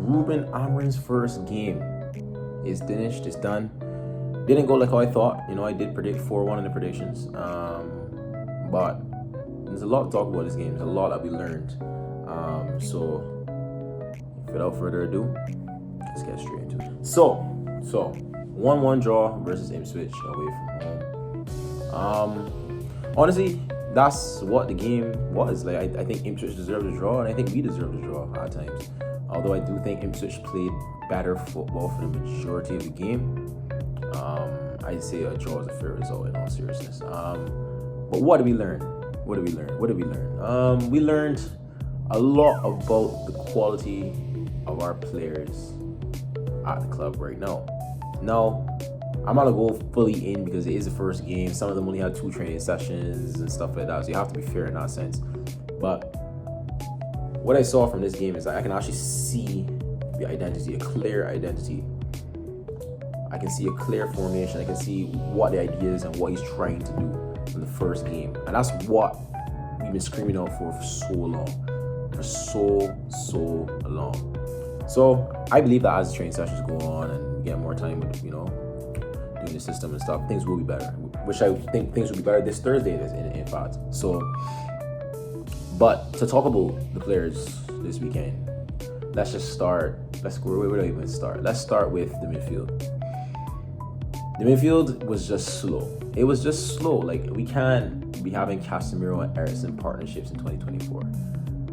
Rubén Amorims First game. It's finished. It's done. Didn't go like how I thought. I did predict 4-1 in the predictions. But there's a lot to talk about this game. There's a lot that we learned. So without further ado, let's get straight into it. So 1-1 draw versus Ipswich away from home. Honestly, that's what the game was. Like I think Ipswich deserved a draw, and I think we deserved a draw at times. Although I do think Ipswich played better football for the majority of the game. I'd say a draw is a fair result in all seriousness. But what did we learn? We learned a lot about the quality of our players at the club right now. Now, I'm not gonna go fully in because it is the first game. Some of them only had 2 training sessions and stuff like that, so you have to be fair in that sense. But what I saw from this game is that I can actually see the identity, a clear identity. I can see a clear formation. I can see what the idea is and what he's trying to do from the first game. And that's what we've been screaming out for so long. For so long. So I believe that as the training sessions go on and we get more time with, doing the system and stuff, things will be better. Which I think things will be better this Thursday, in fact. So, but to talk about the players this weekend, let's just start. Where do I even start? Let's start with the midfield. The midfield was just slow. It was just slow. Like, we can't be having Casemiro and Eriksen partnerships in 2024.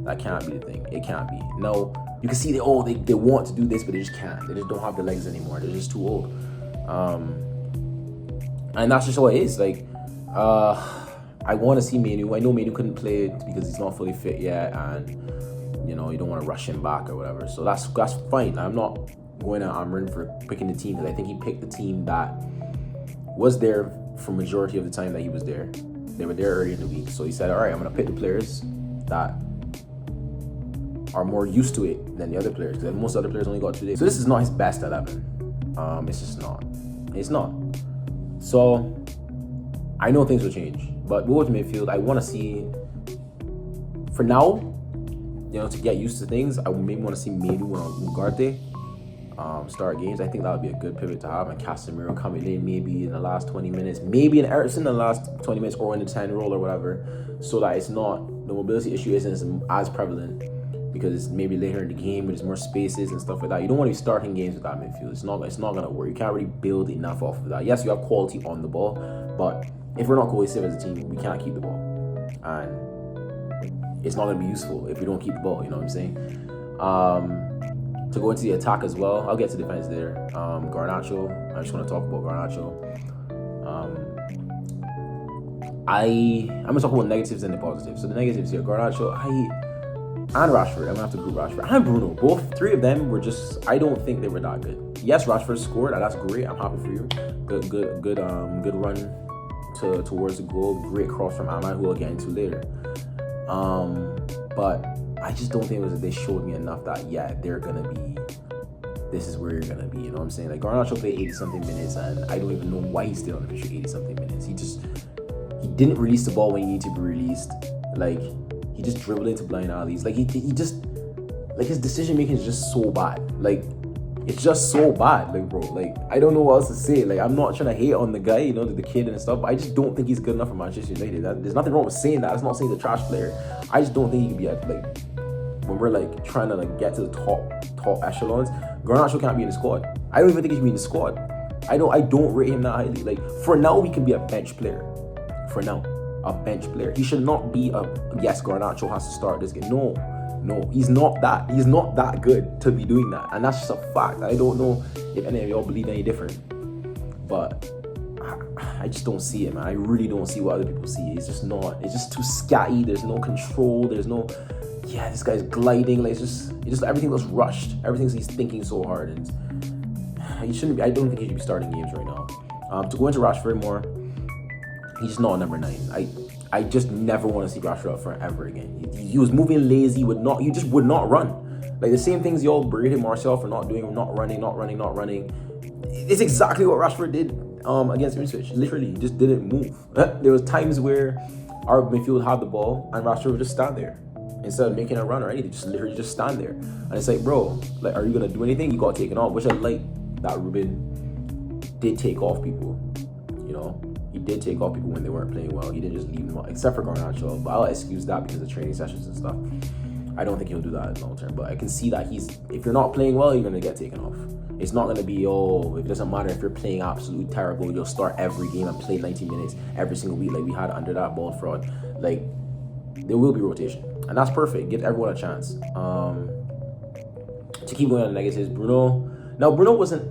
That can't be the thing. It can't be. No, you can see they want to do this, but they just can't. They just don't have the legs anymore. They're just too old. And that's just how it is. Like, I want to see Manu. I know Manu couldn't play because he's not fully fit yet, and you don't want to rush him back or whatever. So that's fine. I'm not going at Amrin for picking the team because I think he picked the team that was there for majority of the time that he was there. They were there early in the week, so he said, all right, I'm going to pick the players that are more used to it than the other players, because most other players only got 2 days. So this is not his best 11. It's just not. It's not. So I know things will change, but with midfield, I want to see, for now, to get used to things, I maybe want to see Manu and Ugarte start games. I think that would be a good pivot to have, and Casemiro coming in maybe in the last 20 minutes, maybe in Eriksen in the last 20 minutes, or in the 10 roll or whatever, so that it's not, the mobility issue isn't as prevalent, because it's maybe later in the game where there's more spaces and stuff like that. You don't want to be starting games with that midfield. It's not going to work. You can't really build enough off of that. Yes, you have quality on the ball, but if we're not cohesive as a team, we can't keep the ball, and it's not going to be useful if we don't keep the ball. You know what I'm saying? To go into the attack as well, I'll get to defense there. Garnacho, I just want to talk about Garnacho. I'm going to talk about negatives and the positives. So the negatives here, Garnacho, and Rashford. I'm going to have to group Rashford and Bruno. Both 3 of them were just, I don't think they were that good. Yes, Rashford scored, and that's great. I'm happy for you. Good run towards the goal. Great cross from Ahmad, who I'll get into later. But I just don't think they showed me enough that, they're going to be, this is where you're going to be, you know what I'm saying? Like, Garnacho played 80-something minutes, and I don't even know why he stayed on the pitch for 80-something minutes. He didn't release the ball when he needed to be released. Like, he just dribbled into blind alleys. Like, he just, like, his decision-making is just so bad. Like, it's just so bad, like, bro. Like, I don't know what else to say. Like, I'm not trying to hate on the guy, the kid and stuff, but I just don't think he's good enough for Manchester United. There's nothing wrong with saying that. That's not saying he's a trash player. I just don't think he can be when we're trying to get to the top echelons, Garnacho can't be in the squad. I don't even think he should be in the squad. I don't rate him that highly. Like, for now, he can be a bench player. For now, a bench player. He should not be yes, Garnacho has to start this game. No, he's not that. He's not that good to be doing that, and that's just a fact. I don't know if any of y'all believe any different, but I just don't see it, man. I really don't see what other people see. It's just too scatty. There's no control. There's no, this guy's gliding. Like, it's just everything looks rushed. He's thinking so hard, and he shouldn't be. I don't think he should be starting games right now. To go into Rashford more, he's just not number 9. I just never want to see Rashford up front ever again. He was moving lazy. He just would not run. Like, the same things y'all berated Marcel for not doing, not running. It's exactly what Rashford did against Ipswich. Literally, he just didn't move. There was times where our midfield had the ball and Rashford would just stand there. instead of making a run or anything. Just literally just stand there. And it's like, bro, like, are you gonna do anything? You got taken off, which I like that Rubén did take off people. You know, he did take off people when they weren't playing well. He didn't just leave them off, except for Garnacho. But I'll excuse that because of training sessions and stuff. I don't think he'll do that in the long term. But I can see that if you're not playing well, you're gonna get taken off. It's not gonna be, it doesn't matter if you're playing absolutely terrible. You'll start every game and play 90 minutes every single week like we had under that ball fraud. Like, there will be rotation, and that's perfect. Give everyone a chance. To keep going on the negatives, Bruno wasn't,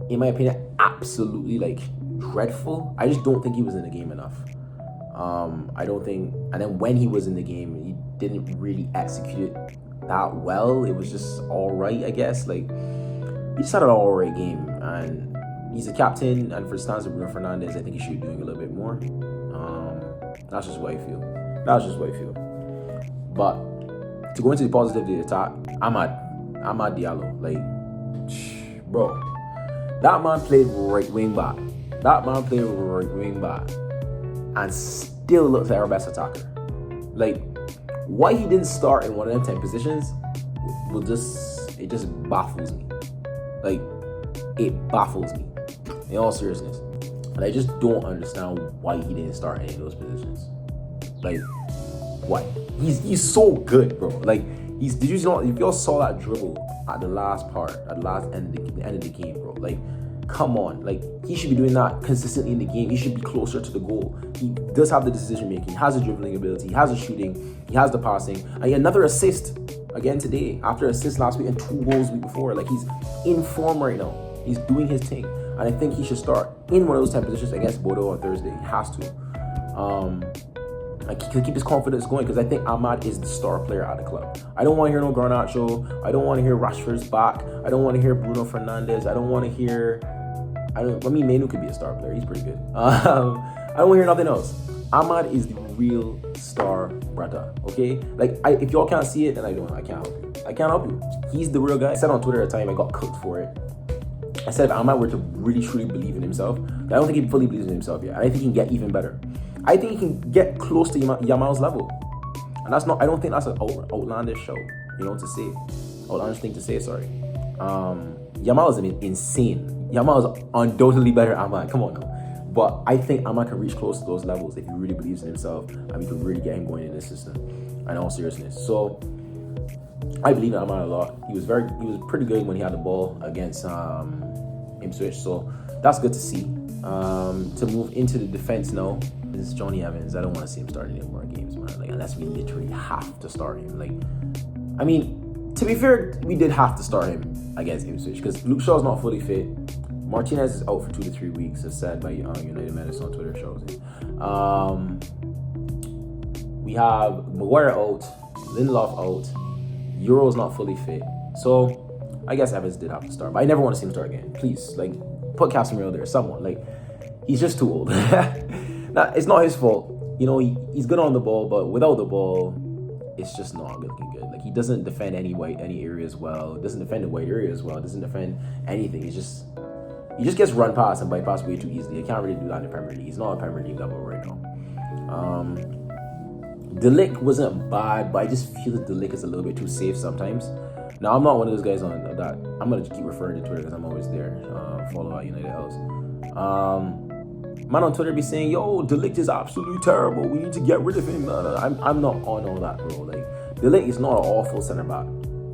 in my opinion, absolutely like dreadful. I just don't think he was in the game enough. I don't think, and then when he was in the game, he didn't really execute it that well. It was just all right, I guess. Like, he just had an all right game, and he's a captain. And for stance of Bruno Fernandes, I think he should be doing a little bit more. That's just what I feel. But to go into the positive of the attack, Amad Diallo, like, bro, that man played right wing back. And still looks like our best attacker. Like, why he didn't start in one of them 10 positions it just baffles me. Like, it baffles me, in all seriousness. And I just don't understand why he didn't start any of those positions. Like, why? He's so good, bro. Like, if y'all saw that dribble at the end of the game, bro, like, come on. Like, he should be doing that consistently in the game. He should be closer to the goal. He does have the decision making. He has the dribbling ability. He has the shooting. He has the passing. And another assist again today after assist last week and 2 goals the week before. Like, he's in form right now. He's doing his thing. And I think he should start in one of those 10 positions against Bodo on Thursday. He has to. Keep his confidence going, because I think Amad is the star player at the club. I don't want to hear no Garnacho. I don't want to hear Rashford's back. I don't want to hear Bruno Fernandes. I mean, Menu could be a star player. He's pretty good. I don't want to hear nothing else. Amad is the real star brother, okay? Like, if y'all can't see it, then I can't help you. He's the real guy. I said on Twitter at the time, I got cooked for it. I said if Amad were to really truly believe in himself, I don't think he fully believes in himself yet. I think he can get even better. I think he can get close to Yamal's level. And I don't think that's an outlandish thing to say, sorry. Yamal is insane. Yamal is undoubtedly better than Amad. Come on now. But I think Amad can reach close to those levels if he really believes in himself, and we can really get him going in this system. In all seriousness. So I believe in Amad a lot. He was pretty good when he had the ball against Ipswich. So that's good to see. To move into the defense now, this is Johnny Evans. I don't want to see him starting any more games, man. Like, unless we literally have to start him. Like, I mean, to be fair, we did have to start him against Ipswich because Luke Shaw's not fully fit. Martinez is out for 2 to 3 weeks, as said by United Medicine on Twitter shows it. We have Maguire out, Lindelof out, Euro's not fully fit. So I guess Evans did have to start, but I never want to see him start again. Please, like, put Casemiro there, someone. Like, he's just too old. Now, it's not his fault. You know, he's good on the ball, but without the ball, it's just not looking good. Like, he doesn't defend any areas well. Doesn't defend the wide areas well. Doesn't defend anything. He just gets run past and bypassed way too easily. I can't really do that in the Premier League. He's not a Premier League level right now. De Ligt wasn't bad, but I just feel that De Ligt is a little bit too safe sometimes. Now, I'm not one of those guys on that. I'm going to keep referring to Twitter because I'm always there. Follow out United House. Man on Twitter be saying, yo, De Ligt is absolutely terrible. We need to get rid of him. I'm not on all that, bro. Like, De Ligt is not an awful centre-back.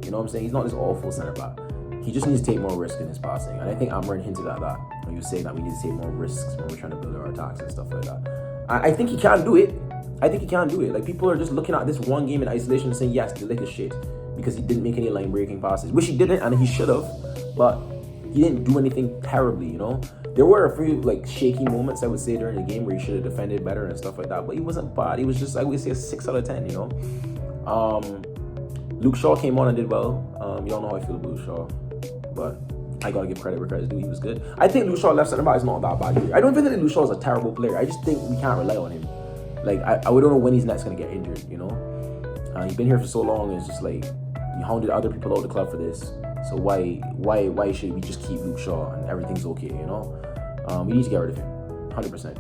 You know what I'm saying? He's not this awful centre-back. He just needs to take more risk in his passing. And I think Amorim hinted at that when he was saying that we need to take more risks when we're trying to build our attacks and stuff like that. I think he can do it. Like, people are just looking at this one game in isolation and saying, yes, De Ligt is shit because he didn't make any line-breaking passes, which he didn't, and he should have, but he didn't do anything terribly, you know? There were a few, like, shaky moments, I would say, during the game where he should have defended better and stuff like that, but he wasn't bad. He was just, I would say, a 6 out of 10, you know? Luke Shaw came on and did well. Y'all know how I feel about Luke Shaw, but I gotta give credit where credit's due. He was good. I think Luke Shaw left center back is not that bad either. I don't even think Luke Shaw is a terrible player. I just think we can't rely on him. Like, I don't know when he's next gonna get injured, you know? He's been here for so long, it's just like, you hounded other people out of the club for this. So why should we just keep Luke Shaw and everything's okay, you know? We need to get rid of him, 100%.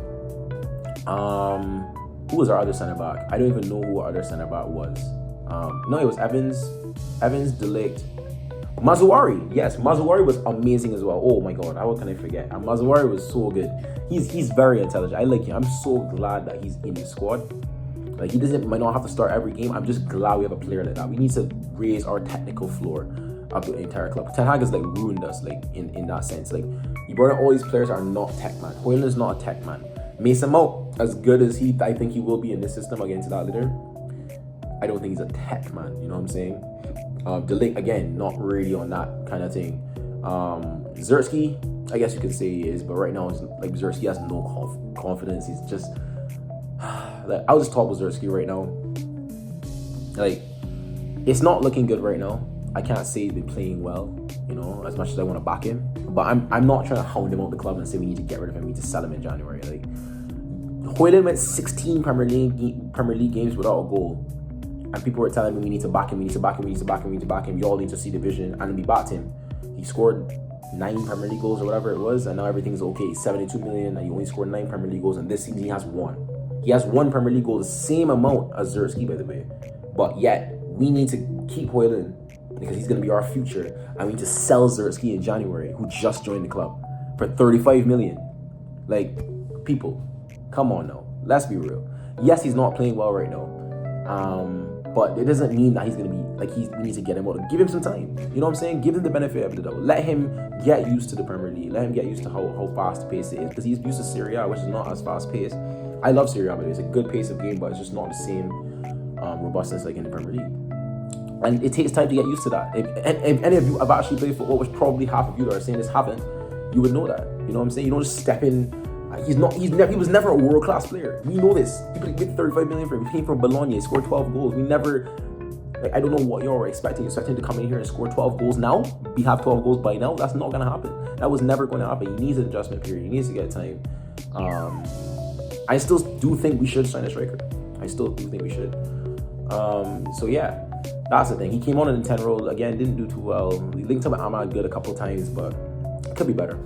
Who was our other centre back? I don't even know who our other centre back was. No, it was Evans, Delict, Mazuari. Yes, Mazuari was amazing as well. Oh my god, how can I forget? And Mazuari was so good. He's very intelligent. I like him. I'm so glad that he's in the squad. Like, he might not have to start every game. I'm just glad we have a player like that. We need to raise our technical floor of the entire club. Ten Hag has like ruined us, like in that sense. Like, you brought in all these players are not tech man. Hoyland is not a tech man. Mason Mount, as good as I think he will be in this system against that leader, I don't think he's a tech man. You know what I'm saying? Delict, again, not really on that kind of thing. Zerski, I guess you could say he is, but right now it's like Zerski has no confidence. He's just like, I'll just talk with Zerski right now. Like, it's not looking good right now. I can't say he's been playing well, you know, as much as I want to back him. But I'm not trying to hound him out the club and say we need to get rid of him. We need to sell him in January. Like, Hoyland went 16 Premier League games without a goal. And people were telling me we need to back him, we need to back him, we need to back him, we need to back him. You all need to see the vision. And we backed him. He scored 9 Premier League goals or whatever it was, and now everything's okay. 72 million, and he only scored 9 Premier League goals, and this season he has 1. He has 1 Premier League goal, the same amount as Zerski, by the way. But yet, we need to keep Hoyland because he's going to be our future, and we need to sell Zerski in January, who just joined the club, for 35 million. Like, people, come on now. Let's be real. Yes, he's not playing well right now. But it doesn't mean that he's going to be, like, we need to get him out. Give him some time. You know what I'm saying? Give him the benefit of the doubt. Let him get used to the Premier League. Let him get used to how fast-paced it is. Because he's used to Serie A, which is not as fast-paced. I love Serie A, but it's a good pace of game, but it's just not the same robustness like in the Premier League. And it takes time to get used to that. If any of you have actually played football, which probably half of you that are saying this haven't, you would know that. You know what I'm saying? You don't just step in. He was never a world-class player. We know this. He paid 35 million for him. He came from Bologna. He scored 12 goals. We never, like, I don't know what you're expecting. You're expecting to come in here and score 12 goals now? We have 12 goals by now? That's not going to happen. That was never going to happen. He needs an adjustment period. He needs to get time. I still do think we should sign a striker. I still do think we should. So yeah, that's the thing. He came on in the 10 role. Again, didn't do too well. We linked up with Ahmad good a couple times, but it could be better.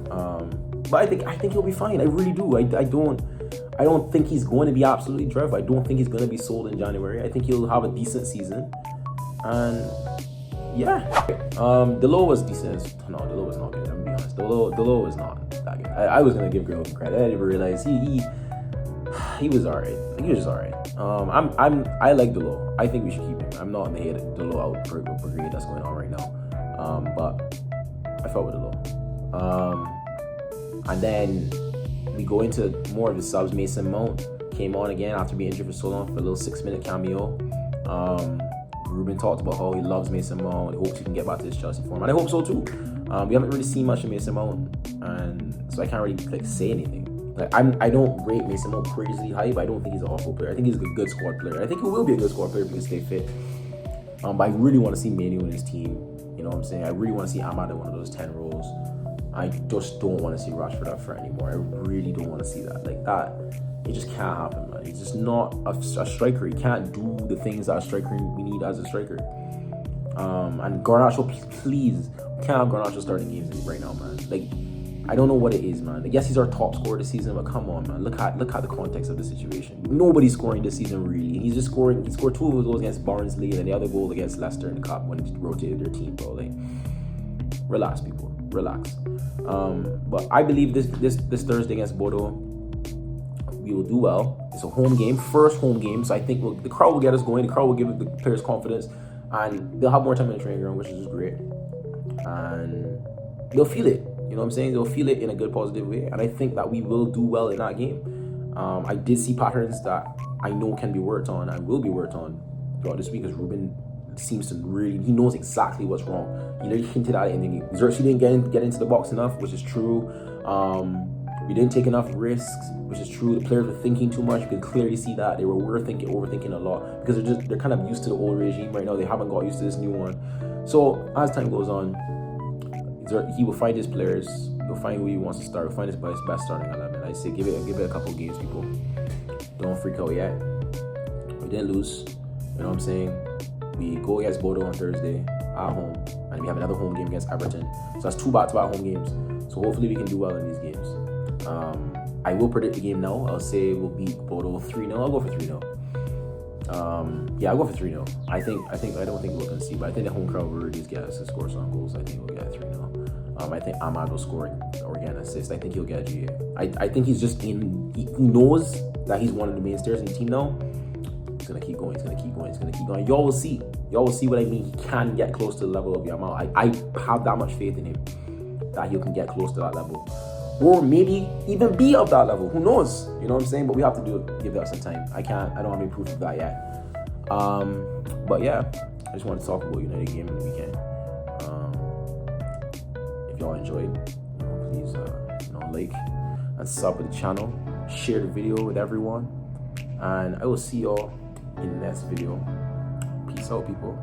But I think he'll be fine. I really do. I don't think he's going to be absolutely dreadful. I don't think he's going to be sold in January. I think he'll have a decent season. And yeah, Delo was decent. No, Delo was not good. I'm gonna be honest. Delo was not that good. I was gonna give Graham credit. I didn't realize he was alright. He was just alright. I like Delo. I think we should keep him. I'm not in the hate Delo out brigade that's going on right now. But I felt with Delo. And then we go into more of the subs. Mason Mount came on again after being injured for so long for a little 6-minute cameo. Rubén talked about how he loves Mason Mount. He hopes he can get back to his Chelsea form, and I hope so too. We haven't really seen much of Mason Mount, and so I can't really say anything. Like, I don't rate Mason Mount crazily high, but I don't think he's an awful player. I think he's a good squad player. I think he will be a good squad player if he can stay fit. But I really want to see Manu in his team. You know what I'm saying? I really want to see Ahmad in one of those 10 roles. I just don't want to see Rashford up front anymore. I really don't want to see that. Like, that, it just can't happen, man. He's just not a striker. He can't do the things that a striker we need as a striker. And Garnacho, please, we can't have Garnacho starting games right now, man. Like, I don't know what it is, man. Like, yes, he's our top scorer this season, but come on, man. Look at the context of the situation. Nobody's scoring this season, really. And he's just scoring. He scored 2 of his goals against Barnsley, and then the other goal against Leicester in the cup when he rotated their team, bro. Like, relax, people. Relax. But I believe this Thursday against Bodo, we will do well. It's a home game, first home game, so I think the crowd will get us going. The crowd will give the players confidence, and they'll have more time in the training ground, which is just great. And they'll feel it. You know what I'm saying? They'll feel it in a good, positive way, and I think that we will do well in that game. I did see patterns that I know can be worked on and will be worked on throughout this week, because Rubén seems to really, he knows exactly what's wrong. He literally hinted at it in the game. Xerxes didn't get into the box enough, which is true. We didn't take enough risks, which is true. The players were thinking too much. You could clearly see that. They were overthinking a lot, because they're kind of used to the old regime right now. They haven't got used to this new one. So as time goes on, he will find his players. He'll find who he wants to start. He'll find his best starting 11. I say give it a couple games, people. Don't freak out yet. We didn't lose. You know what I'm saying? We go against Bodo on Thursday at home, and we have another home game against Everton. So that's 2 back-to-back home games. So hopefully we can do well in these games. I will predict the game now. I'll say we'll beat Bodo 3-0. I'll go for 3-0. Yeah, I'll go for 3-0. I don't think we'll concede, but I think the home crowd will really get us to score some goals. I think we'll get 3-0. I think Ahmad will score or get an assist. I think he'll get a GA. I think he's just he knows that he's one of the mainstays in the team now. He's gonna keep going. He's gonna keep going. He's gonna keep going. Y'all will see. Y'all will see what I mean. He can get close to the level of Yamal. I have that much faith in him that he can get close to that level, or maybe even be of that level. Who knows? You know what I'm saying? But we have to give that some time. I don't have any proof of that yet. But yeah, I just wanted to talk about United game in the weekend. If y'all enjoyed, please like and sub to the channel, share the video with everyone, and I will see y'all in the next video. Peace out, people.